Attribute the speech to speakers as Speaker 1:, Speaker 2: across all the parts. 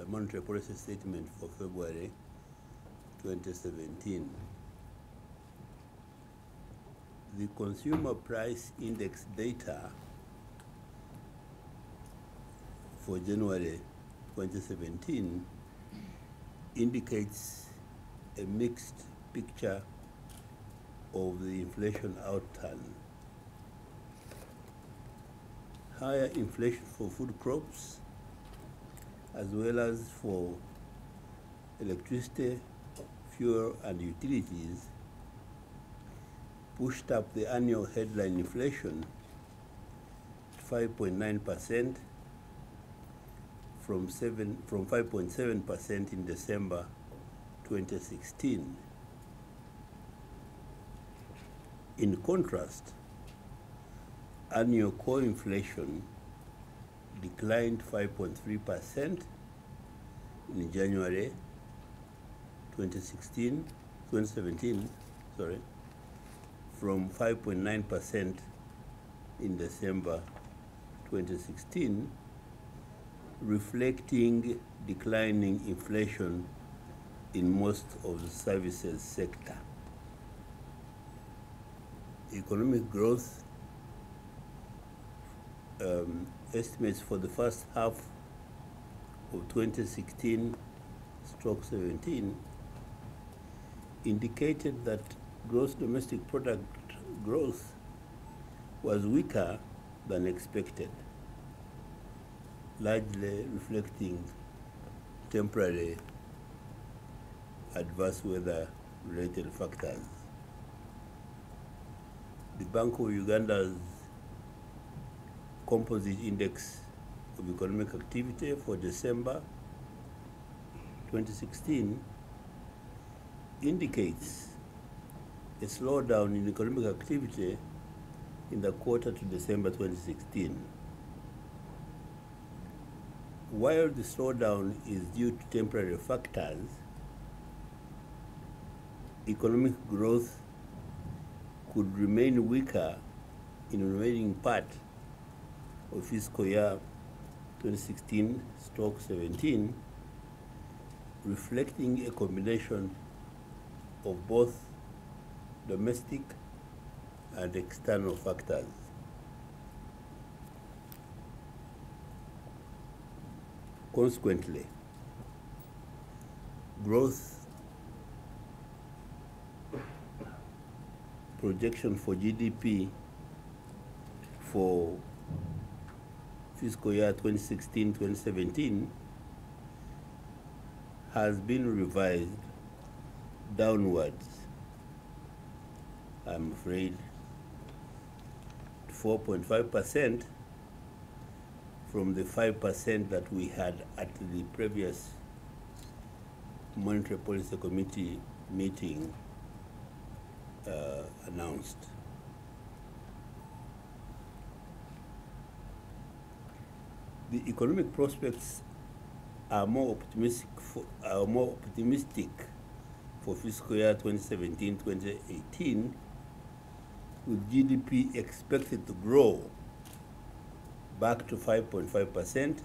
Speaker 1: monetary policy statement for February 2017. The consumer price index data for January 2017 indicates a mixed picture of the inflation outturn. Higher inflation for food crops, as well as for electricity, fuel, and utilities, pushed up the annual headline inflation to 5.9% from 5.7% in December 2016. In contrast, annual core inflation declined 5.3% in January 2017, from 5.9% in December 2016, reflecting declining inflation in most of the services sector. Economic growth estimates for the first half of 2016/17 indicated that gross domestic product growth was weaker than expected, largely reflecting temporary adverse weather-related factors. The Bank of Uganda's Composite Index of Economic Activity for December 2016 indicates a slowdown in economic activity in the quarter to December 2016. While the slowdown is due to temporary factors, economic growth could remain weaker in the remaining part of fiscal year 2016/17, reflecting a combination of both domestic and external factors. Consequently, growth projection for GDP for fiscal year 2016-2017 has been revised downwards, I'm afraid, to 4.5% from the 5% that we had at the previous Monetary Policy Committee meeting announced. The economic prospects are more optimistic for fiscal year 2017-2018, with GDP expected to grow back to 5.5%,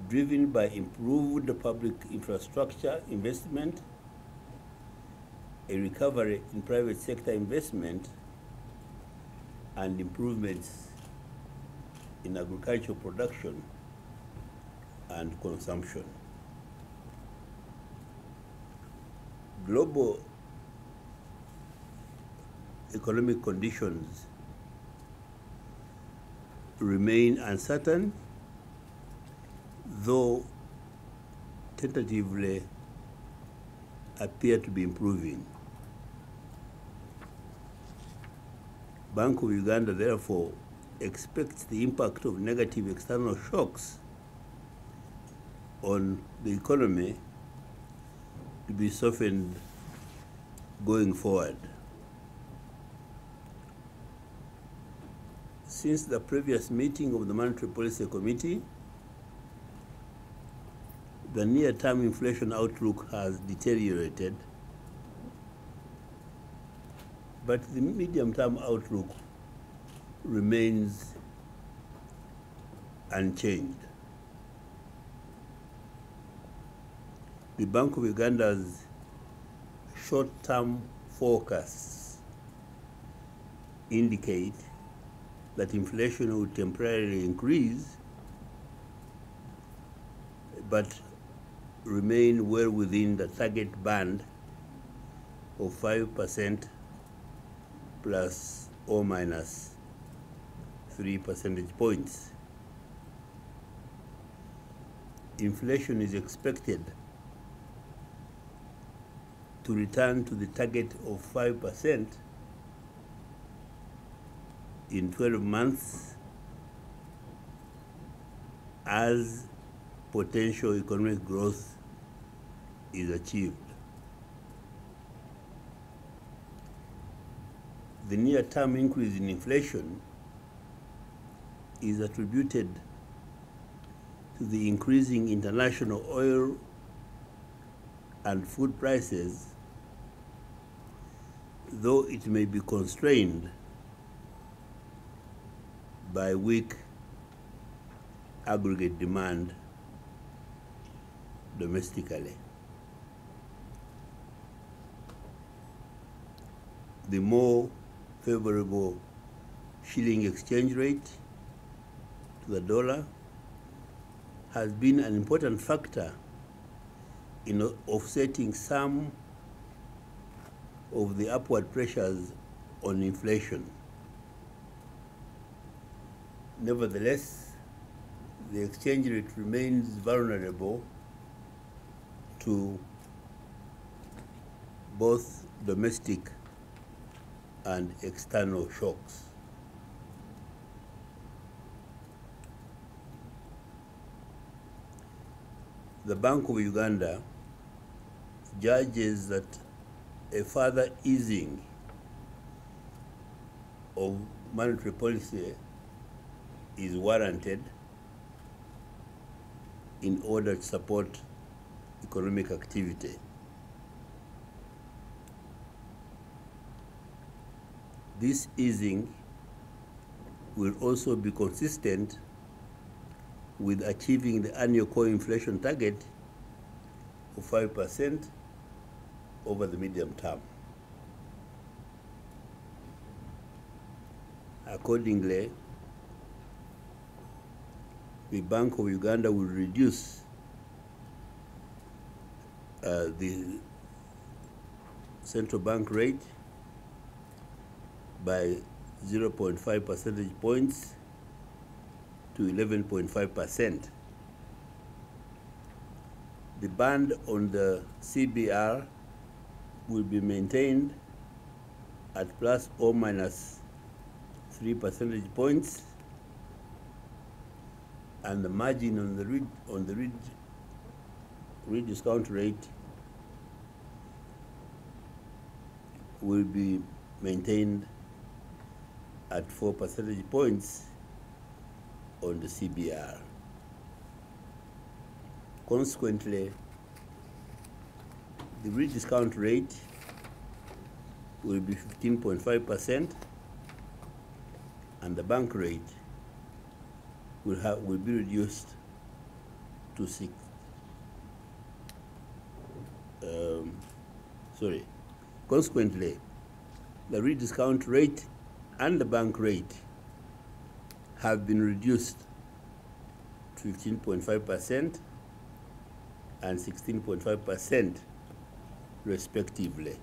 Speaker 1: driven by improved public infrastructure investment, a recovery in private sector investment, and improvements in agricultural production and consumption. Global economic conditions remain uncertain, though tentatively appear to be improving. Bank of Uganda, therefore, expects the impact of negative external shocks on the economy to be softened going forward. Since the previous meeting of the Monetary Policy Committee, the near-term inflation outlook has deteriorated, but the medium-term outlook remains unchanged. The Bank of Uganda's short-term forecasts indicate that inflation will temporarily increase but remain well within the target band of 5% plus or minus 3 percentage points. Inflation is expected to return to the target of 5% in 12 months as potential economic growth is achieved. The near-term increase in inflation is attributed to the increasing international oil and food prices, though it may be constrained by weak aggregate demand domestically. The more favorable shilling exchange rate to the dollar has been an important factor in offsetting some of the upward pressures on inflation. Nevertheless, the exchange rate remains vulnerable to both domestic and external shocks. The Bank of Uganda judges that a further easing of monetary policy is warranted in order to support economic activity. This easing will also be consistent with achieving the annual core inflation target of 5% over the medium term. Accordingly, the Bank of Uganda will reduce the central bank rate by 0.5 percentage points to 11.5%. The band on the CBR will be maintained at plus or minus 3 percentage points, and the margin on the rediscount rate will be maintained at 4 percentage points on the CBR. Consequently, the rediscount rate will be 15.5%, and the bank rate will be reduced to 6. Consequently, the rediscount rate and the bank rate have been reduced to 15.5% and 16.5% respectively.